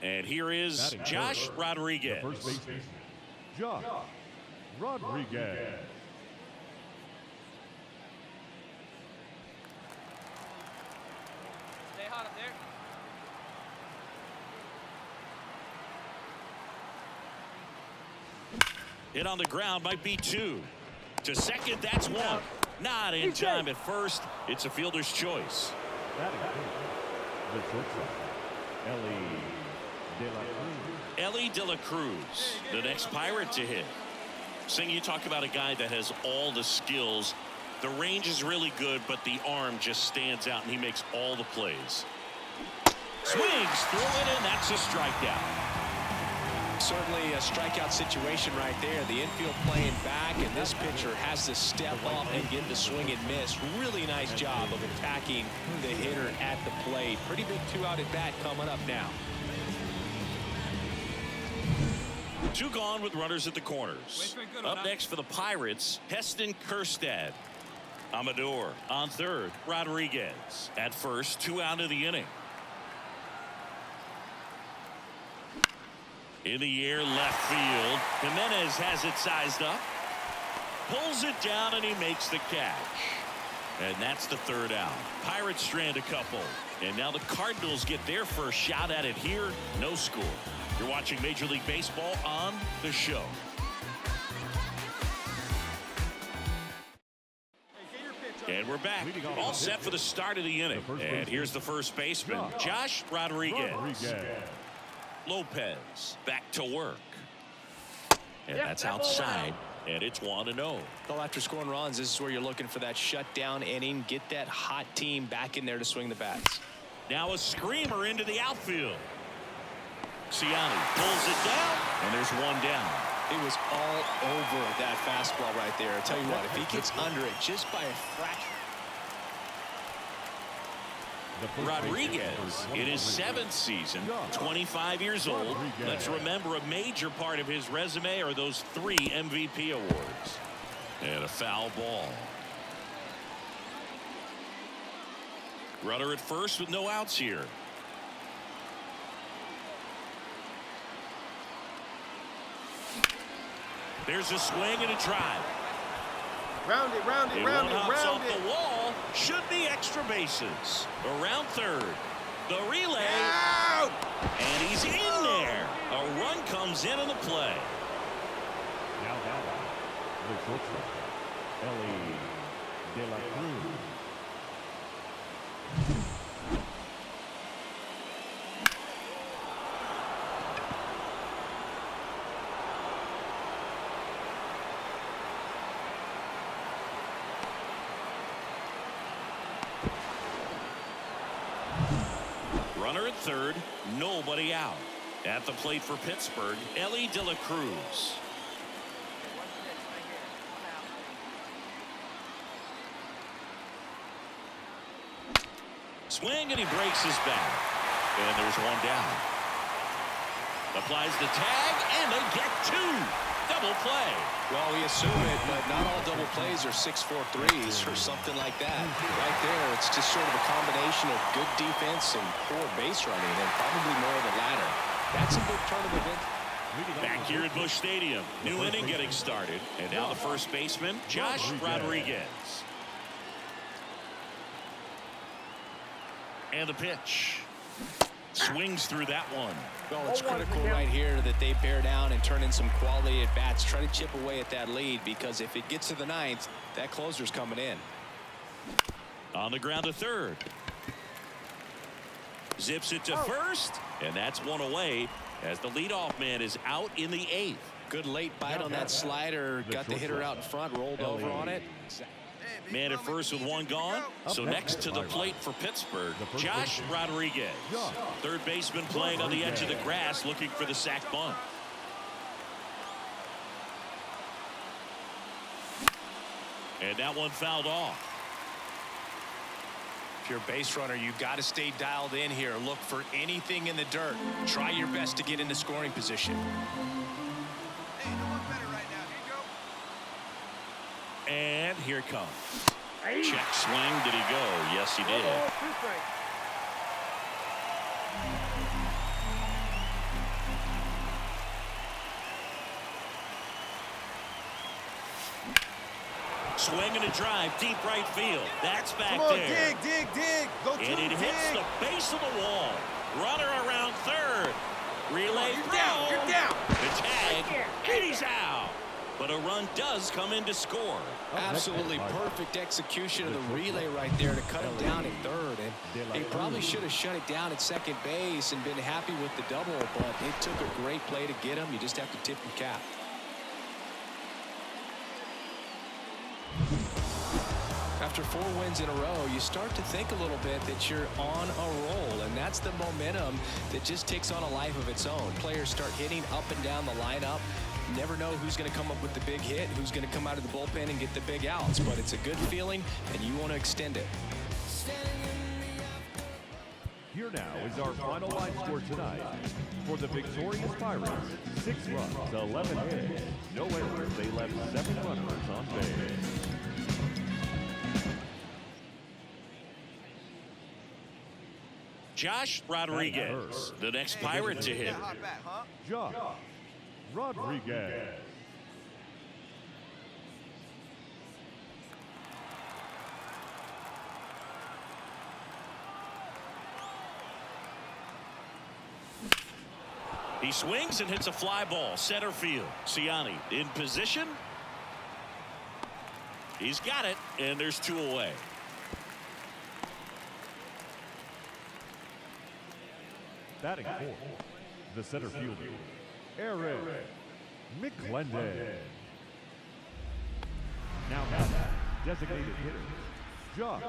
And here is Josh Rodriguez. The first baseman, Josh Rodriguez. Stay hot up there. Hit on the ground, might be 2. To second, that's 1. Not in time at first. It's a fielder's choice. That is the shortstop, Ellie De La Cruz, the next Pirate to hit. Sing, you talk about a guy that has all the skills. The range is really good, but the arm just stands out, and he makes all the plays. Swings through it, and that's a strikeout. Certainly a strikeout situation right there. The infield playing back, and this pitcher has to step up and get the swing and miss. Really nice job of attacking the hitter at the plate. Pretty big 2-out at bat coming up now. 2 gone with runners at the corners. Up next for the Pirates, Heston Kjerstad. Amador on third. Rodriguez at first. 2 out of the inning. In the air, left field. Jimenez has it sized up. Pulls it down, and he makes the catch. And that's the 3rd out. Pirates strand a couple. And now the Cardinals get their first shot at it here. No score. You're watching Major League Baseball on The Show. And we're back. All set for the start of the inning. And here's the first baseman, Josh Rodriguez. Lopez back to work. And that's outside. And it's 1-0. Well, after scoring runs, this is where you're looking for that shutdown inning. Get that hot team back in there to swing the bats. Now a screamer into the outfield. Ciani pulls it down, and there's 1 down. It was all over that fastball right there. I tell you what, if he gets under it just by a fraction. Rodriguez in his 7th season, 25 years old. Let's remember a major part of his resume are those 3 MVP awards. And a foul ball. Runner at first with no outs here. There's a swing and a drive. Round it, round it, round it, round off the wall. Should be extra bases. Around third. The relay. Out! And he's in there. A run comes in on the play. Now the shortstop, Ellie De La Cruz. Runner at third, nobody out. At the plate for Pittsburgh, Ellie De La Cruz. Swing, and he breaks his back. And there's 1 down. Applies the tag, and they get 2. Double play. Well, we assume it, but not all double plays are 6-4 threes or something like that. Right there, it's just sort of a combination of good defense and poor base running, and probably more of the latter. That's a big turn of events. Back here at Busch Stadium, new inning getting started, and now the first baseman, Josh Rodriguez. And the pitch. Swings through that one. Well, it's critical right here that they bear down and turn in some quality at bats. Try to chip away at that lead, because if it gets to the 9th, that closer's coming in. On the ground to third. Zips it to first, and that's 1 away as the leadoff man is out in the 8th. Good late bite on that slider. Got the hitter out in front, rolled over on it. Man at first with 1 gone. So next to the plate for Pittsburgh, Josh Rodriguez. 3rd baseman playing on the edge of the grass, looking for the sac bunt. And that one fouled off. If you're a base runner, you got to stay dialed in here. Look for anything in the dirt. Try your best to get into scoring position. Hey, no one better right now. Here you go. And here it comes. Check swing. Did he go? Yes, he did. Swinging a drive, deep right field. That's back Come on, there. dig. Go to And it hits the base of the wall. Runner around third. Relay throw. You're down. The tag, and he's out. But a run does come in to score. Absolutely perfect execution of the relay right there to cut him down at third. And he probably should have shut it down at second base and been happy with the double, but it took a great play to get him. You just have to tip your cap. After 4 wins in a row, you start to think a little bit that you're on a roll, and that's the momentum that just takes on a life of its own. Players start hitting up and down the lineup. You never know who's going to come up with the big hit, who's going to come out of the bullpen and get the big outs, but it's a good feeling, and you want to extend it. Here now is our final line score tonight. For the victorious Pirates, 6 runs, 11 hits, no errors. They left 7 runners on base. Josh Rodriguez, the next Pirate to hit. Josh Rodriguez. He swings and hits a fly ball, center field. Ciani in position. He's got it, and there's 2 away. Batting fourth, the center fielder, Eric McClendon. Now designated hitter, Josh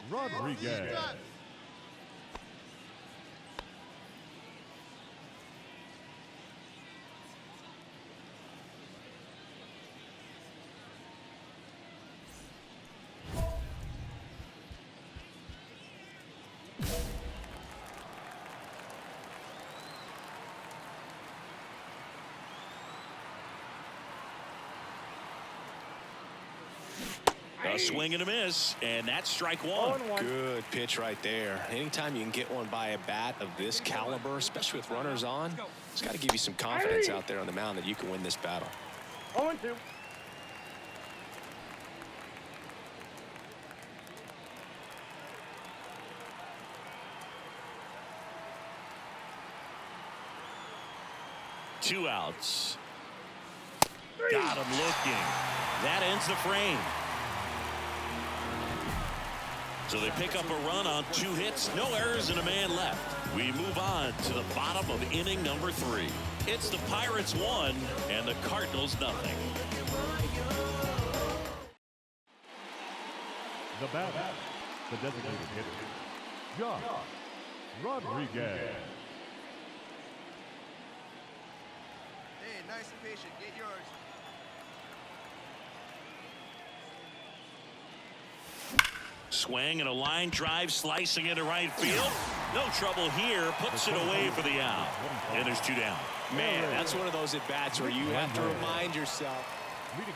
Rodriguez. A swing and a miss, and that's strike 1. Good pitch right there. Anytime you can get one by a bat of this caliber, especially with runners on, it's got to give you some confidence out there on the mound that you can win this battle. 0-2. Two outs. Got him looking. That ends the frame. So they pick up a run on 2 hits, no errors, and a man left. We move on to the bottom of inning number 3. It's the Pirates 1 and the Cardinals nothing. The batter, the designated hitter, Josh Rodriguez. Hey, nice and patient. Get yours. Swing and a line drive slicing into right field. No trouble here. Puts it away for the out. And there's 2 down. Man, that's one of those at-bats where you have to remind yourself.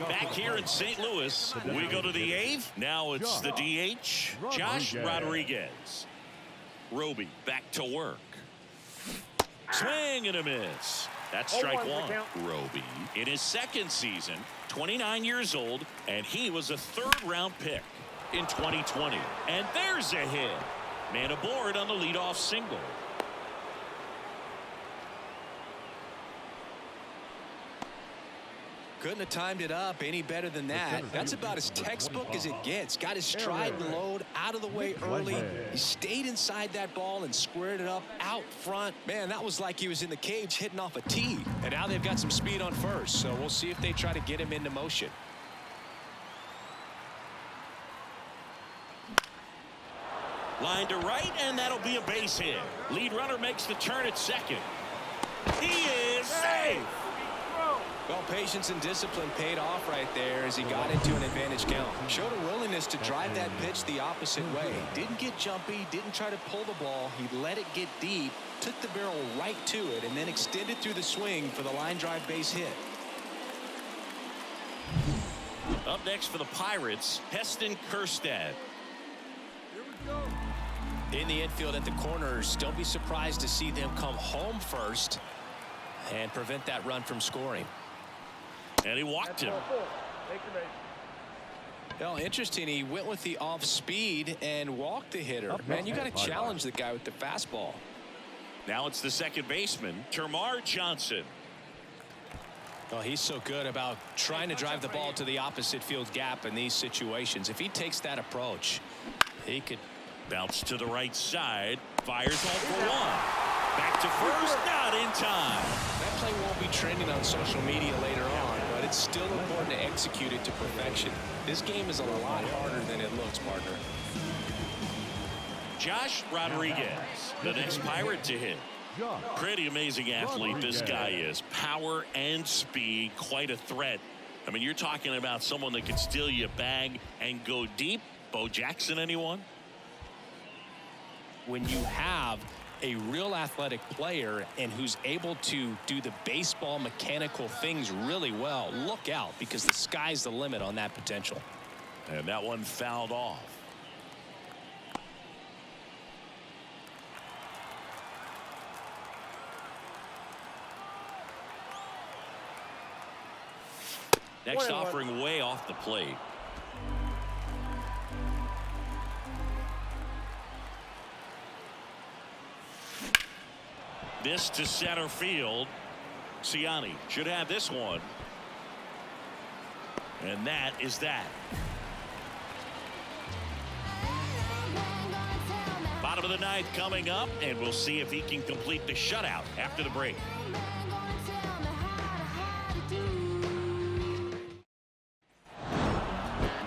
Back here in St. Louis, we go to the 8th. Now it's the DH, Josh Rodriguez. Roby back to work. Swing and a miss. That's strike 1. Roby in his 2nd season, 29 years old, and he was a 3rd-round pick in 2020. And there's a hit. Man aboard on the leadoff single. Couldn't have timed it up any better than that. That's about as textbook as it gets. Got his stride and load out of the way early. He stayed inside that ball and squared it up out front. Man, that was like he was in the cage hitting off a tee. And now they've got some speed on first, so we'll see if they try to get him into motion. Line to right, and that'll be a base hit. Lead runner makes the turn at second. He is safe. Well, patience and discipline paid off right there as he got into an advantage count. Showed a willingness to drive that pitch the opposite way. Didn't get jumpy, didn't try to pull the ball. He let it get deep, took the barrel right to it, and then extended through the swing for the line drive base hit. Up next for the Pirates, Heston Kjerstad. In the infield at the corners, don't be surprised to see them come home first and prevent that run from scoring. And he walked him. Well, interesting. He went with the off speed and walked the hitter. Man, you got to challenge the guy with the fastball. Now it's the second baseman, Termarr Johnson. Well, he's so good about trying to drive the ball to the opposite field gap in these situations. If he takes that approach, he could bounce to the right side. Fires home for one. Back to first, not in time. That play won't be trending on social media later on, but it's still important to execute it to perfection. This game is a lot harder than it looks, partner. Josh Rodriguez, the next Pirate to hit. Pretty amazing athlete this guy is. Power and speed, quite a threat. I mean, you're talking about someone that can steal you a bag and go deep. Bo Jackson, anyone? When you have a real athletic player and who's able to do the baseball mechanical things really well, look out, because the sky's the limit on that potential. And that one fouled off. Next offering way off the plate. This to center field. Ciani should have this one. And that is that. Bottom of the ninth coming up, and we'll see if he can complete the shutout after the break.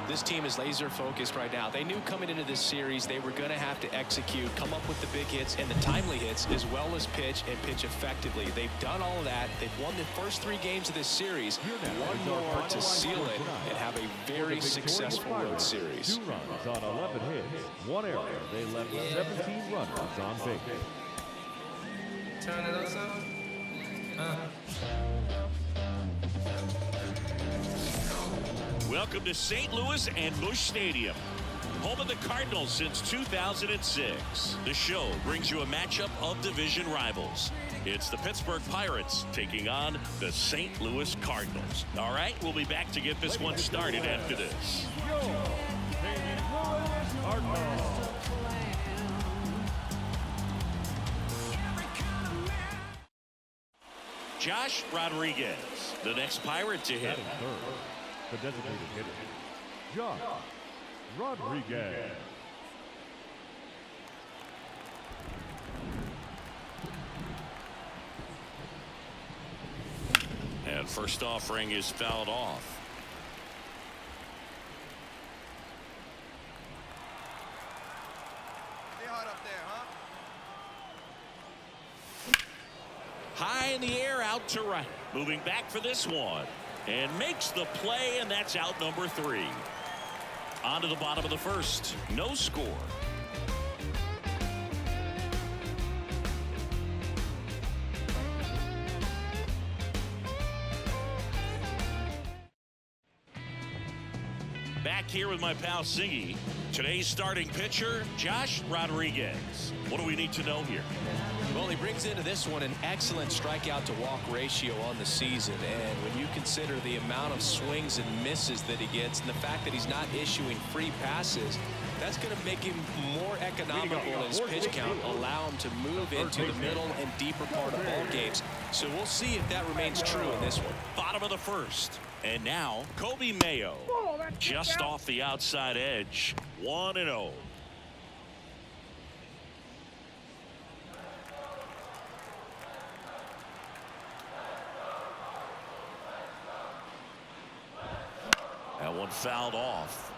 This team is laser focused right now. They knew coming into this series they were going to have to execute, come up with the big hits and the timely hits, as well as pitch and pitch effectively. They've done all of that. They've won the first 3 games of this series. One more to seal it and have a very successful road series. 2 runs on 11 hits, 1 error. They left 17 runners on base. Turn it up some. Welcome to St. Louis and Busch Stadium, home of the Cardinals since 2006. The show brings you a matchup of division rivals. It's the Pittsburgh Pirates taking on the St. Louis Cardinals. All right, we'll be back to get this one started after this. Josh Rodriguez, the next Pirate to hit. The designated hitter, Josh Rodriguez. And first offering is fouled off. Stay hard up there, huh? High in the air, out to right. Moving back for this one. And makes the play, and that's out number 3. On to the bottom of the first. No score. Back here with my pal Siggy. Today's starting pitcher, Josh Rodriguez. What do we need to know here? Well, he brings into this one an excellent strikeout to walk ratio on the season, and when you consider the amount of swings and misses that he gets and the fact that he's not issuing free passes, that's going to make him more economical in his pitch count, allow him to move into the middle and deeper part of ball games. So we'll see if that remains true in this one. Bottom of the first. And now Kobe Mayo just off the outside edge. 1-0. That one fouled off.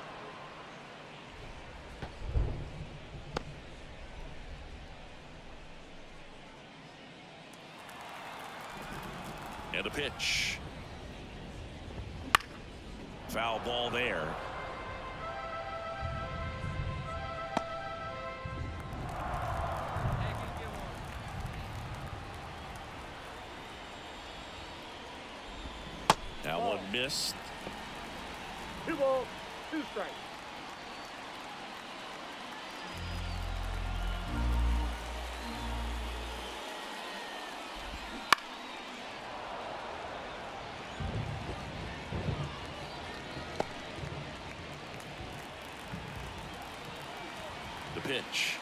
And a pitch. Foul ball there. That one missed. 2 balls, 2 strikes. pitch.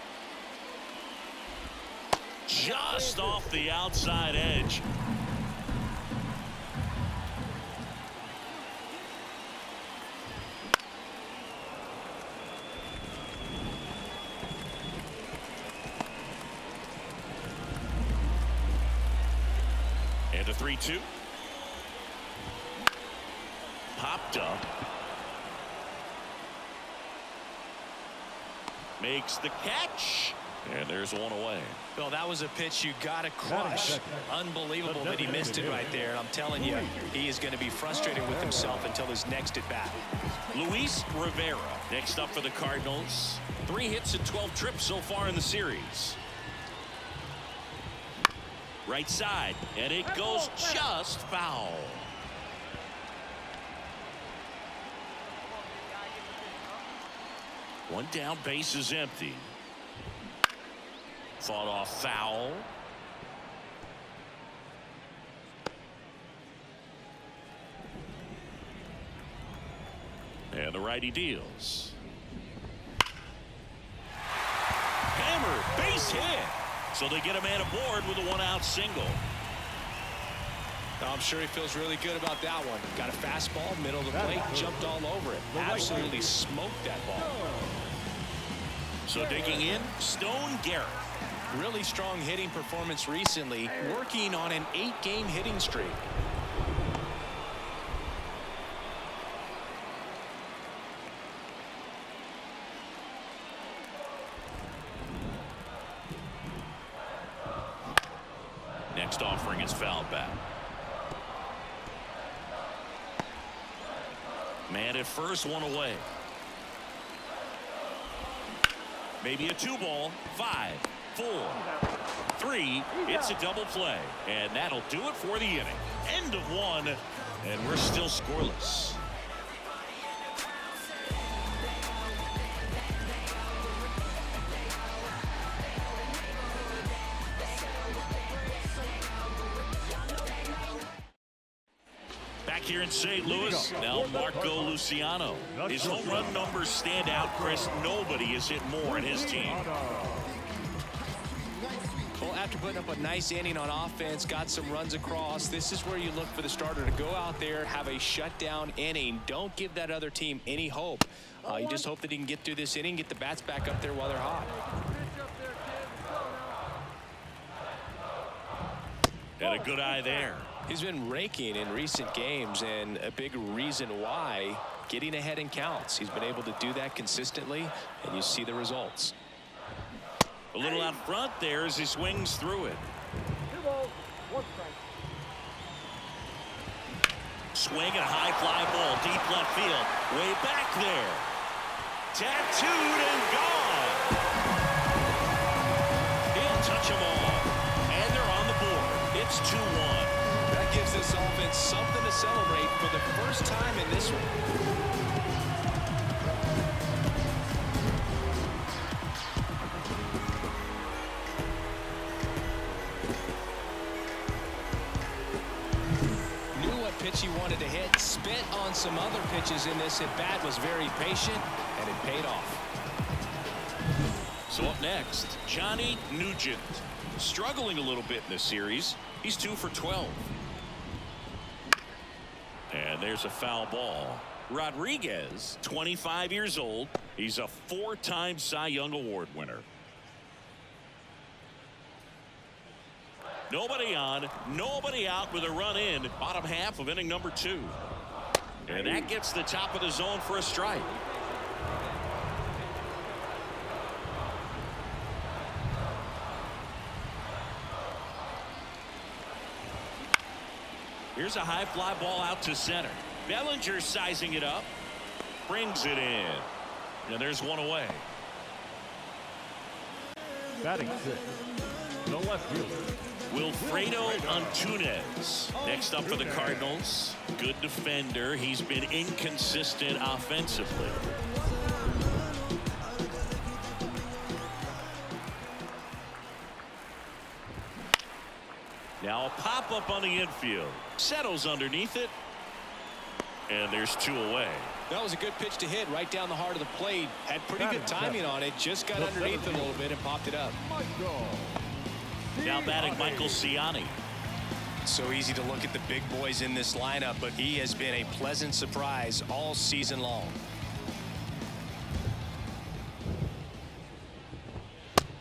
Just off the outside edge. And a 3-2. Popped up. Makes the catch. And there's one away. Well, that was a pitch you got to crush. Unbelievable that he missed it right there. And I'm telling you, he is going to be frustrated with himself until his next at bat. Luis Rivera next up for the Cardinals. 3 hits and 12 trips so far in the series. Right side, and it goes just foul. One down, base is empty. Fought off foul. And the righty deals. Hammer, base hit. So they get a man aboard with a 1-out single. I'm sure he feels really good about that one. Got a fastball, middle of the plate, jumped all over it. Absolutely smoked that ball. So digging in, Stone Garrett. Really strong hitting performance recently, working on an 8-game hitting streak. Next offering is fouled back. Man at first, one away. Maybe a 2-ball. 5, 4, 3. It's a double play. And that'll do it for the inning. End of 1. And we're still scoreless. Back here in St. Louis, now Marco Luciano. His home run numbers stand out, Chris. Nobody has hit more in his team. Well, after putting up a nice inning on offense, got some runs across, this is where you look for the starter to go out there, have a shutdown inning. Don't give that other team any hope. You just hope that he can get through this inning, get the bats back up there while they're hot. Had a good eye there. He's been raking in recent games, and a big reason why, getting ahead in counts. He's been able to do that consistently, and you see the results. A little out front there as he swings through it. 2 balls, 1 strike. Swing and a high fly ball deep left field. Way back there. Tattooed and gone. He'll touch them all. And they're on the board. It's 2-1. That gives this offense something to celebrate for the first time in this one. Pitch he wanted to hit, spent on some other pitches in this at bat, was very patient, and it paid off. So up next, Johnny Nugent. Struggling a little bit in this series. He's 2 for 12. And there's a foul ball. Rodriguez, 25 years old. He's a 4-time Cy Young Award winner. Nobody on, nobody out with a run in. Bottom half of inning number 2. And that gets the top of the zone for a strike. Here's a high fly ball out to center. Bellinger sizing it up. Brings it in. And there's one away. Batting 6th, the left fielder, Wilfredo Antunez next up for the Cardinals. Good defender. He's been inconsistent offensively. Now a pop-up on the infield. Settles underneath it. and there's 2 away. That was a good pitch to hit right down the heart of the plate. Had pretty good timing on it. Just got underneath it a little bit and popped it up. Now batting Michael Ciani. So easy to look at the big boys in this lineup, but he has been a pleasant surprise all season long.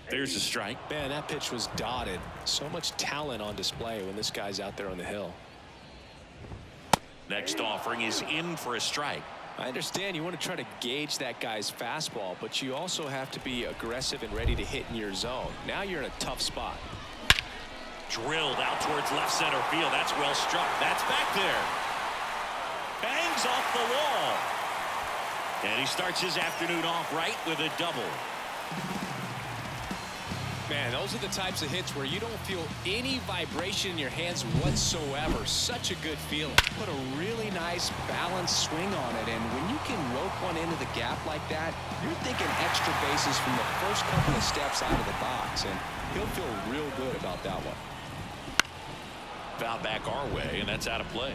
There's a strike. Man, that pitch was dotted. So much talent on display when this guy's out there on the hill. Next offering is in for a strike. I understand you want to try to gauge that guy's fastball, but you also have to be aggressive and ready to hit in your zone. Now you're in a tough spot. Drilled out towards left center field. That's well struck. That's back there. Bangs off the wall. And he starts his afternoon off right with a double. Man, those are the types of hits where you don't feel any vibration in your hands whatsoever. Such a good feeling. Put a really nice balanced swing on it, and when you can rope one into the gap like that, you're thinking extra bases from the first couple of steps out of the box, and he'll feel real good about that one. Foul back our way, and that's out of play.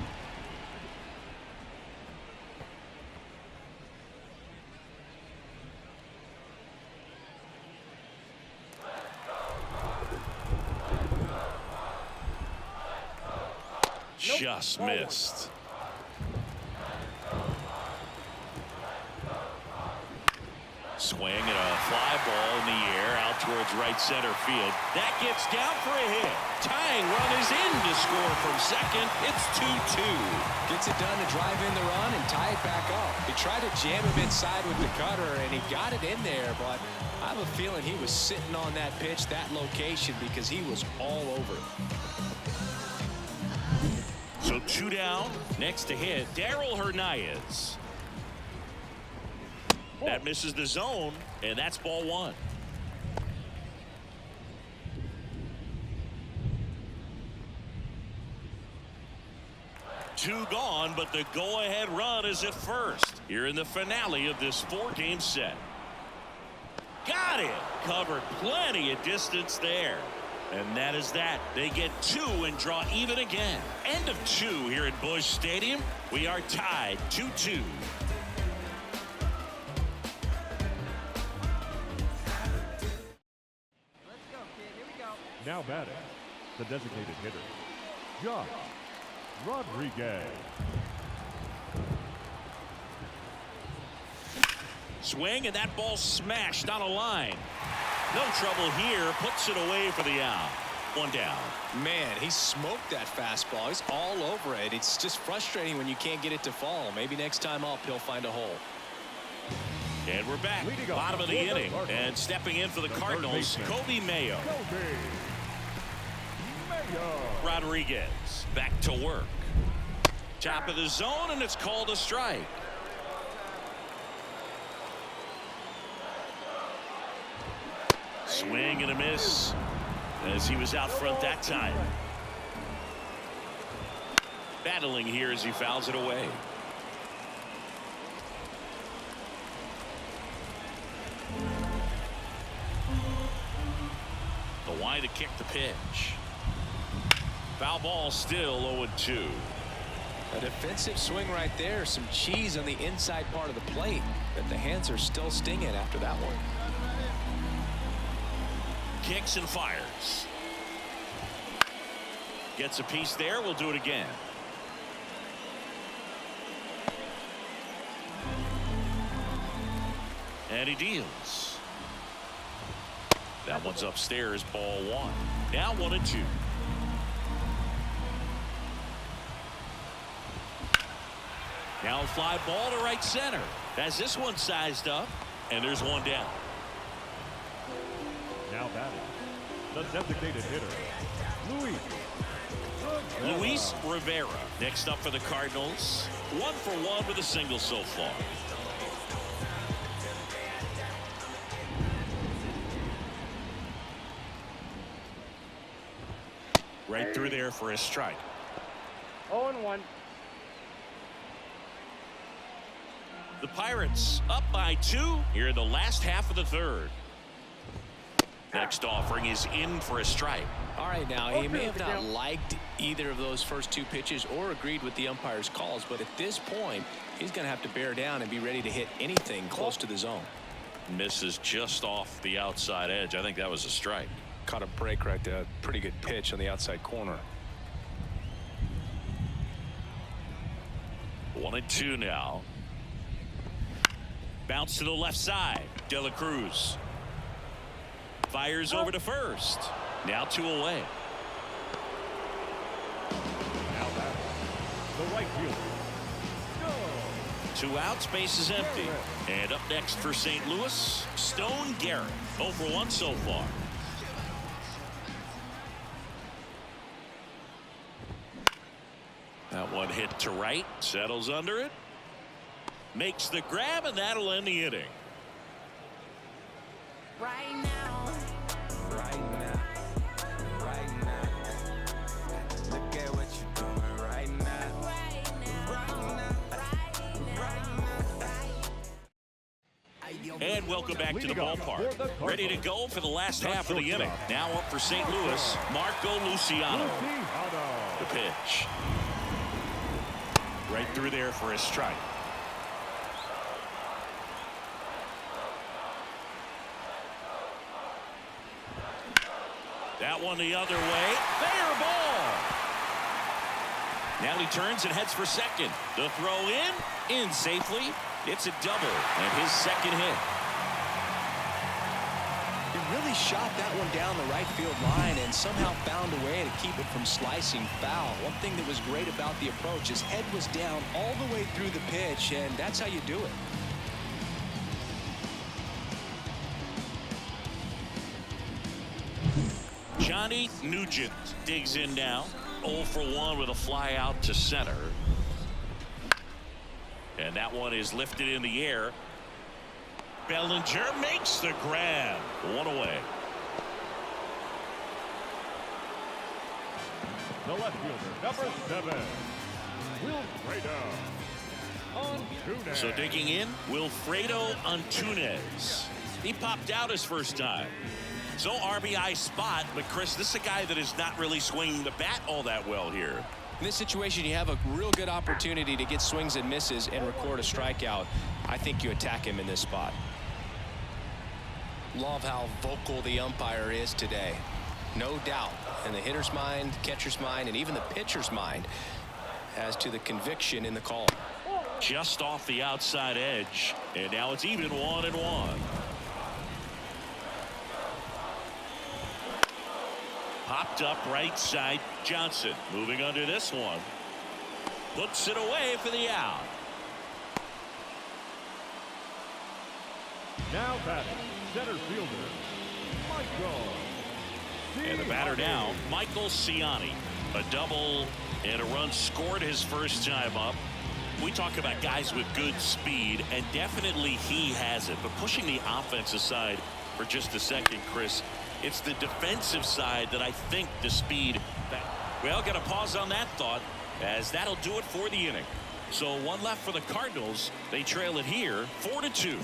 Just missed. Swing and a fly ball in the air out towards right center field. That gets down for a hit. Tying run is in to score from second. It's 2-2. Gets it done to drive in the run and tie it back up. He tried to jam him inside with the cutter, and he got it in there, but I have a feeling he was sitting on that pitch, that location, because he was all over it. So 2 down. Next to hit, Darryl Hernandez. That misses the zone, and that's ball 1. Two gone, but the go-ahead run is at first. Here in the finale of this 4-game set. Got it. Covered plenty of distance there. And that is that. They get 2 and draw even again. End of 2 here at Busch Stadium. We are tied 2-2. Let's go, kid. Here we go. Now batting, the designated hitter, Josh Rodriguez. Swing, and that ball smashed on a line. No trouble here. Puts it away for the out. 1 down. Man, he smoked that fastball. He's all over it. It's just frustrating when you can't get it to fall. Maybe next time up he'll find a hole. And we're back. Bottom of the inning. And stepping in for the Cardinals, Kobe Mayo. Rodriguez back to work. Top of the zone, and it's called a strike. Swing and a miss as he was out front that time. Battling here as he fouls it away. The wide to kick the pitch. Foul ball, still 0-2. A defensive swing right there. Some cheese on the inside part of the plate, but the hands are still stinging after that one. Kicks and fires. Gets a piece there. We'll do it again. And he deals. That one's upstairs. Ball 1. Now 1-2. Now a fly ball to right center. Has this one sized up, and there's 1 down. Now batting, the designated hitter, Luis Rivera next up for the Cardinals. 1 for 1 with a single so far. Right through there for a strike. 0-1. The Pirates up by 2 here in the last half of the 3rd. Next offering is in for a strike. All right, now he may have not liked either of those first two pitches or agreed with the umpire's calls, but at this point he's going to have to bear down and be ready to hit anything close to the zone. Misses just off the outside edge. I think that was a strike. Caught a break right there. Pretty good pitch on the outside corner. 1-2 now. Bounce to the left side. De La Cruz fires over to first. Now 2 away. Now back, the right fielder. 2 outs, base is empty. And up next for St. Louis, Stone Garrett. 0 for 1 so far. That one hit to right, settles under it, makes the grab, and that'll end the inning. Right now. Right now. Right now. Look at what you're doing right now. Right now. Right now. And welcome back to the ballpark. Ready to go for the last half of the inning. Now up for St. Louis, Marco Luciano. The pitch. Right through there for a strike. That one the other way. Fair ball. Now he turns and heads for second. The throw in safely. It's a double and his second hit. He really shot that one down the right field line and somehow found a way to keep it from slicing foul. One thing that was great about the approach, his head was down all the way through the pitch, and that's how you do it. Johnny Nugent digs in now. 0 for 1 with a fly out to center. And that one is lifted in the air. Bellinger makes the grab. 1 away. The left fielder, number 7, Wilfredo Antunes. So digging in, Wilfredo Antunes. He popped out his first time. So RBI spot, but Chris, this is a guy that is not really swinging the bat all that well here. In this situation, you have a real good opportunity to get swings and misses and record a strikeout. I think you attack him in this spot. Love how vocal the umpire is today. No doubt in the hitter's mind, catcher's mind, and even the pitcher's mind as to the conviction in the call. Just off the outside edge, and now it's even 1-1. Popped up right side. Johnson moving under this one. Puts it away for the out. Now batting, center fielder, Michael. And the batter now, Michael Ciani. A double and a run scored his first time up. We talk about guys with good speed, and definitely he has it. But pushing the offense aside for just a second, Chris, it's the defensive side that I think the speed. Well, got to pause on that thought, as that'll do it for the inning. So 1 left for the Cardinals. They trail it here 4-2.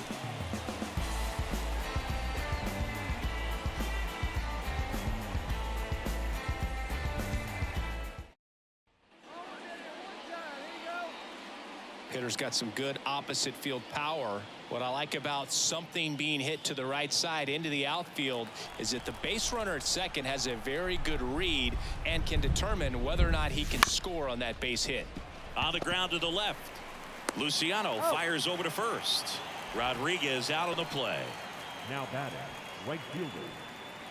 Hitter's got some good opposite field power. What I like about something being hit to the right side into the outfield is that the base runner at second has a very good read and can determine whether or not he can score on that base hit. On the ground to the left. Luciano fires over to first. Rodriguez out on the play. Now batting, right fielder,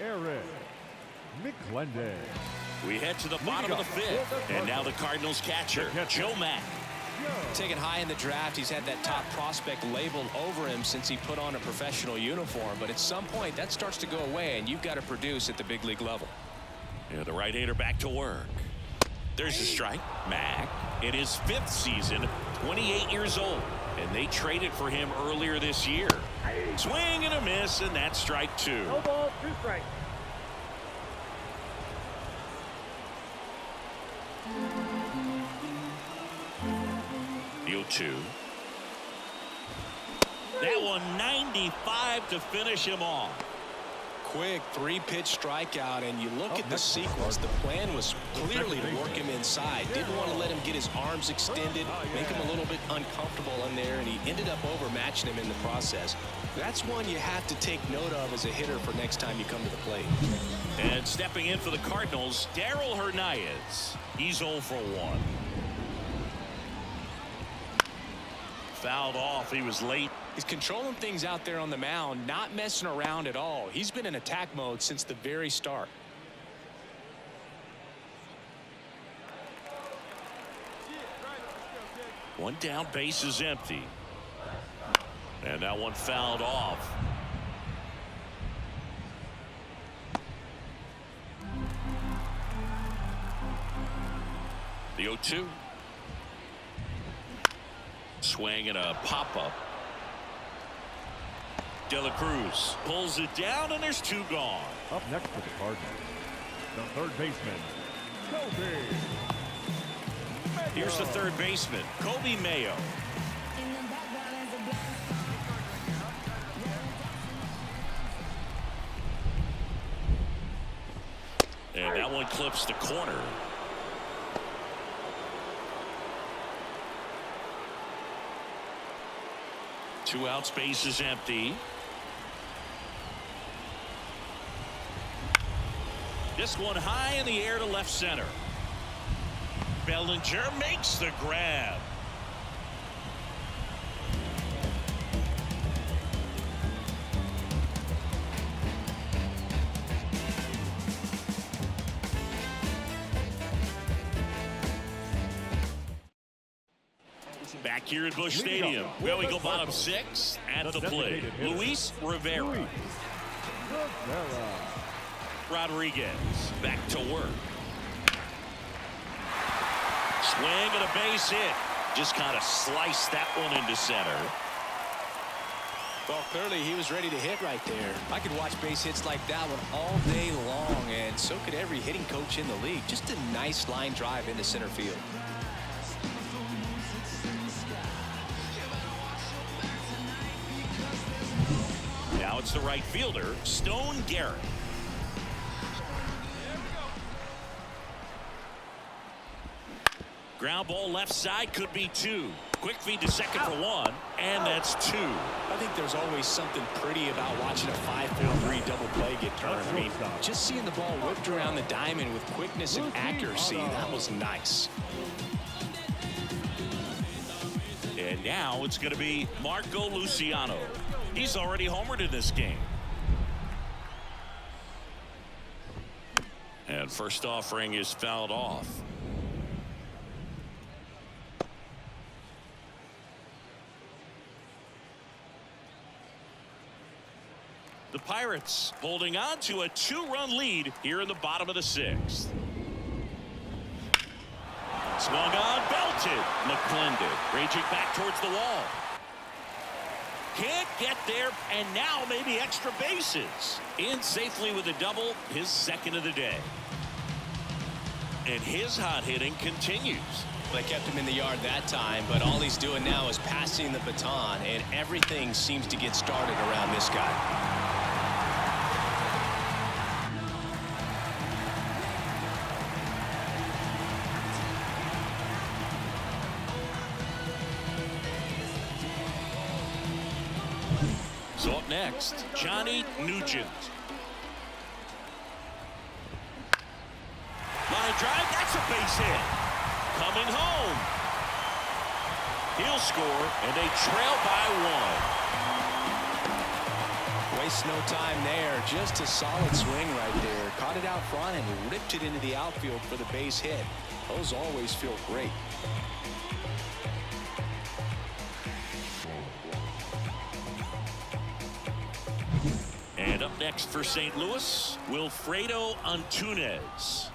Eric McClendon. We head to the bottom of the 5th. And now the Cardinals catcher, Joe Mack. Taken high in the draft, he's had that top prospect labeled over him since he put on a professional uniform. But at some point, that starts to go away, and you've got to produce at the big league level. Yeah, the right-hander back to work. There's a strike. Mack in his 5th season, 28 years old. And they traded for him earlier this year. Swing and a miss, and that's strike 2. No ball, 2 strikes. The 0-2. That one 95 to finish him off. quick 3-pitch strikeout, and you look at the sequence. The plan was clearly to work him inside. Didn't want to let him get his arms extended, make him a little bit uncomfortable in there, and he ended up overmatching him in the process. That's one you have to take note of as a hitter for next time you come to the plate. And stepping in for the Cardinals, Darryl Hernandez. He's 0 for 1. Fouled off. He was late. He's controlling things out there on the mound, not messing around at all. He's been in attack mode since the very start. One down, base is empty. And that one fouled off. The 0-2. Swing and a pop-up. De La Cruz pulls it down, and there's 2 gone. Up next for the Cardinals, the third baseman, Kobe. Here's the third baseman, Kobe Mayo. In the background as a And that one clips the corner. Two outs, base is empty. This one high in the air to left center. Bellinger makes the grab. Back here at Busch Stadium, where we go bottom 6 at the plate. Luis Rivera. Rodriguez back to work. Swing and a base hit. Just kind of sliced that one into center. Well, clearly he was ready to hit right there. I could watch base hits like that one all day long, and so could every hitting coach in the league. Just a nice line drive into center field. Now it's the right fielder, Stone Garrett. Ground ball left side, could be 2. Quick feed to second for 1, and that's 2. I think there's always something pretty about watching a 5-4-3 double play get turned. I mean, just seeing the ball whipped around the diamond with quickness and accuracy, that was nice. And now it's going to be Marco Luciano. He's already homered in this game. And first offering is fouled off. The Pirates holding on to a 2-run lead here in the bottom of the 6th. Swung on, belted. McClendon raging back towards the wall. Can't get there, and now maybe extra bases. In safely with a double, his second of the day. And his hot hitting continues. They kept him in the yard that time, but all he's doing now is passing the baton, and everything seems to get started around this guy. So up next, Johnny Nugent. Line drive, that's a base hit. Coming home. He'll score, and they trail by 1. Waste no time there. Just a solid swing right there. Caught it out front and ripped it into the outfield for the base hit. Those always feel great. And up next for St. Louis, Wilfredo Antunes.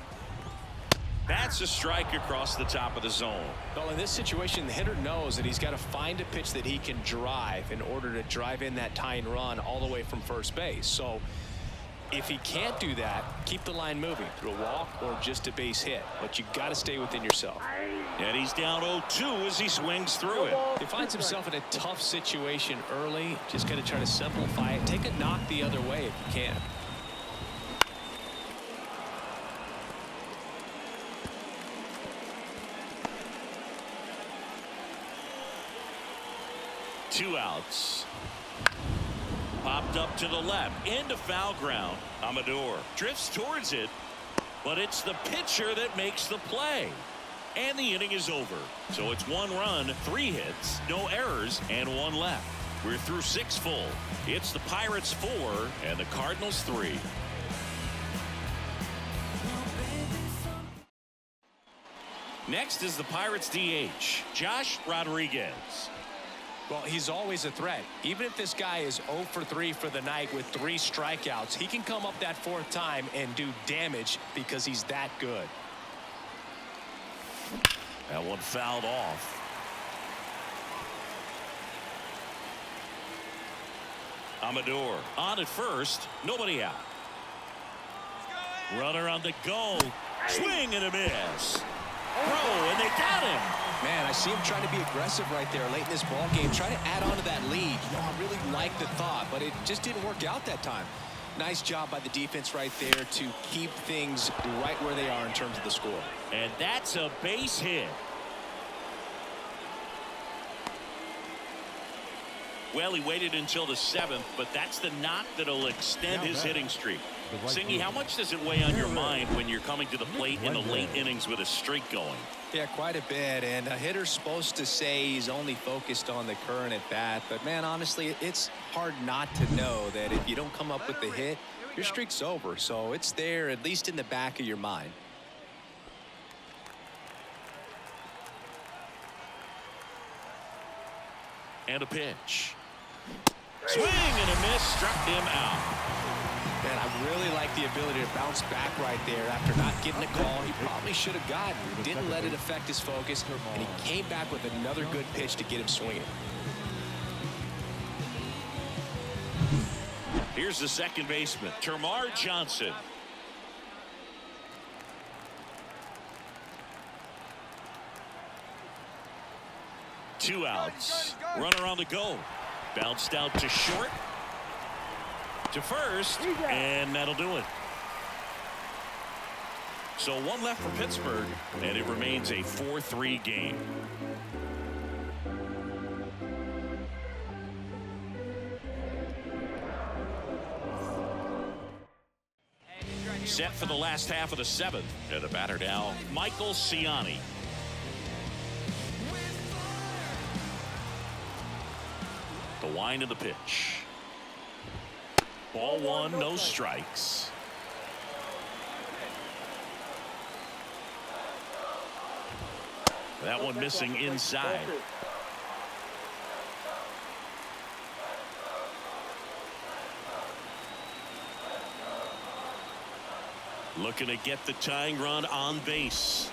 That's a strike across the top of the zone. Well, in this situation, the hitter knows that he's got to find a pitch that he can drive in order to drive in that tying run all the way from first base. So if he can't do that, keep the line moving through a walk or just a base hit. But you got to stay within yourself. And he's down 0-2 as he swings through it. He finds himself in a tough situation early. Just got to try to simplify it. Take a knock the other way if you can. 2 outs. Popped up to the left into foul ground. Amador drifts towards it, but it's the pitcher that makes the play. And the inning is over. So it's 1 run, 3 hits, no errors, and 1 left. We're through 6 full. It's the Pirates 4 and the Cardinals 3. Next is the Pirates DH, Josh Rodriguez. Well, he's always a threat. Even if this guy is 0 for 3 for the night with 3 strikeouts, he can come up that 4th time and do damage because he's that good. That one fouled off. Amador on at first, nobody out. Runner on the go, swing and a miss. Throw, and they got him. Man, I see him trying to be aggressive right there late in this ball game, trying to add on to that lead. You know, I really like the thought, but it just didn't work out that time. Nice job by the defense right there to keep things right where they are in terms of the score. And that's a base hit. Well, he waited until the 7th, but that's the knock that'll extend his hitting streak. Singy, how much does it weigh on your mind when you're coming to the plate in the late innings with a streak going? Yeah, quite a bit, and a hitter's supposed to say he's only focused on the current at bat, but man, honestly, it's hard not to know that if you don't come up with the hit, your streak's over. So it's there, at least in the back of your mind. And a pitch. Swing and a miss, struck him out. Man, I really like the ability to bounce back right there after not getting a call he probably should have gotten. Didn't let it affect his focus, and he came back with another good pitch to get him swinging. Here's the second baseman, Termarr Johnson. Two outs. Runner on the go. Bounced out to short. To first, and that'll do it. So 1 left for Pittsburgh, and it remains a 4-3 game. Set for the last half of the 7th. And the batter now, Michael Ciani. The wind of the pitch. Ball 1, no strikes. That one missing inside. Looking to get the tying run on base.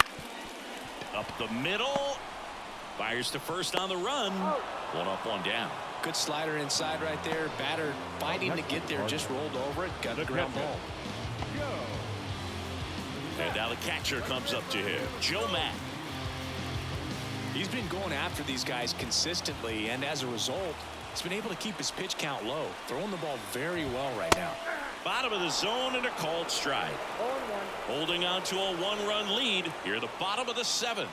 Up the middle. Fires to first on the run. 1 up, 1 down. Good slider inside right there. Batter fighting to get there, just rolled over it, got a ground ball. And now the catcher comes up to him, Joe Mack. He's been going after these guys consistently, and as a result, he's been able to keep his pitch count low, throwing the ball very well right now. Bottom of the zone and a called strike. Holding on to a 1-run lead here at the bottom of the 7th.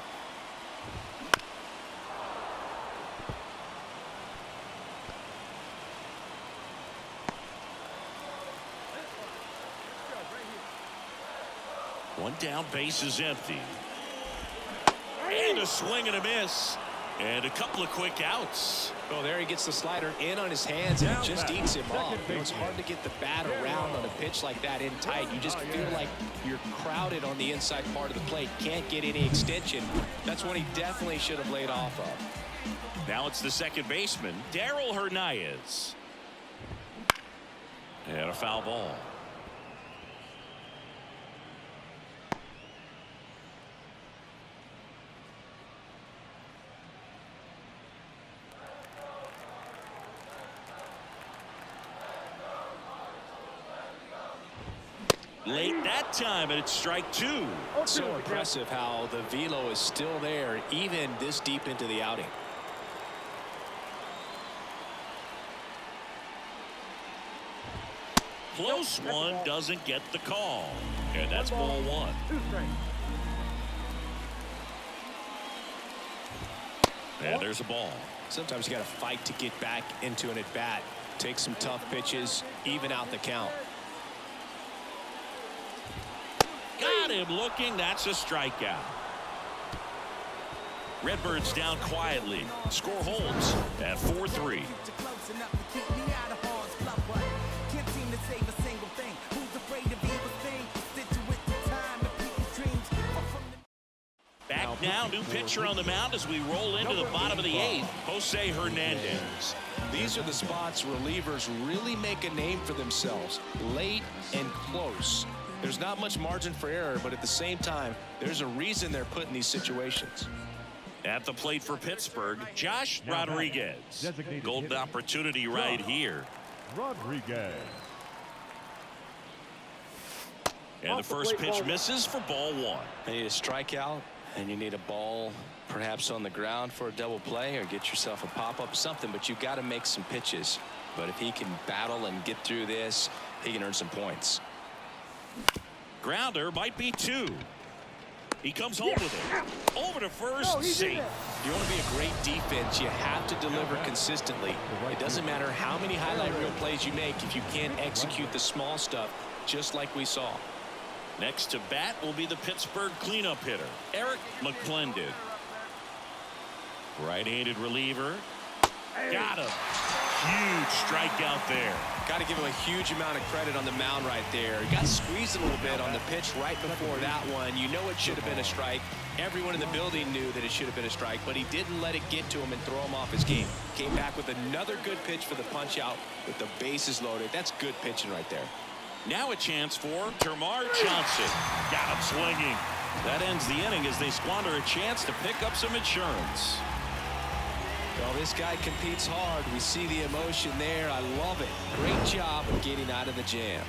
One down, base is empty. And a swing and a miss. And a couple of quick outs. Oh, there he gets the slider in on his hands, and it just eats him off. You know, it's hard to get the bat around on a pitch like that in tight. You just feel like you're crowded on the inside part of the plate. Can't get any extension. That's when he definitely should have laid off of. Now it's the second baseman, Darryl Hernandez. And a foul ball. Late that time, and it's strike 2. So impressive how the velo is still there even this deep into the outing. Close one, doesn't get the call. And that's ball 1. And there's a ball. Sometimes you got to fight to get back into an at-bat. Take some tough pitches, even out the count. Got him looking. That's a strikeout. Redbirds down quietly. Score holds at 4-3. Back now, new pitcher on the mound as we roll into the bottom of the 8th. Jose Hernandez. These are the spots relievers really make a name for themselves. Late and close. There's not much margin for error, but at the same time, there's a reason they're put in these situations. At the plate for Pittsburgh, Josh Rodriguez. Golden opportunity right here. Rodriguez. And the first pitch misses for ball 1. You need a strikeout, and you need a ball perhaps on the ground for a double play, or get yourself a pop-up, something, but you've got to make some pitches. But if he can battle and get through this, he can earn some points. Grounder might be 2. He comes home with it. Over to first, safe. You want to be a great defense, you have to deliver consistently. It doesn't matter how many highlight reel plays you make if you can't execute the small stuff, just like we saw. Next to bat will be the Pittsburgh cleanup hitter, Eric McClendon. Right-handed reliever. Got him. Huge strikeout there. Got to give him a huge amount of credit on the mound right there. He got squeezed a little bit on the pitch right before that one. You know it should have been a strike. Everyone in the building knew that it should have been a strike, but he didn't let it get to him and throw him off his game. Came back with another good pitch for the punch out with the bases loaded. That's good pitching right there. Now a chance for Termarr Johnson. Got him swinging. That ends the inning as they squander a chance to pick up some insurance. Well, this guy competes hard. We see the emotion there. I love it. Great job of getting out of the jam.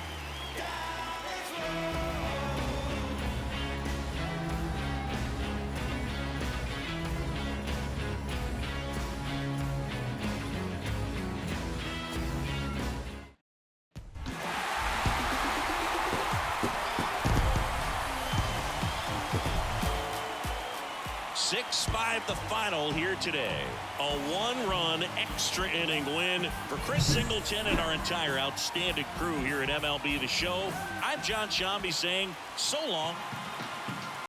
The final here today. A 1-run extra inning win for Chris Singleton and our entire outstanding crew here at MLB The Show. I'm John Shambi saying so long.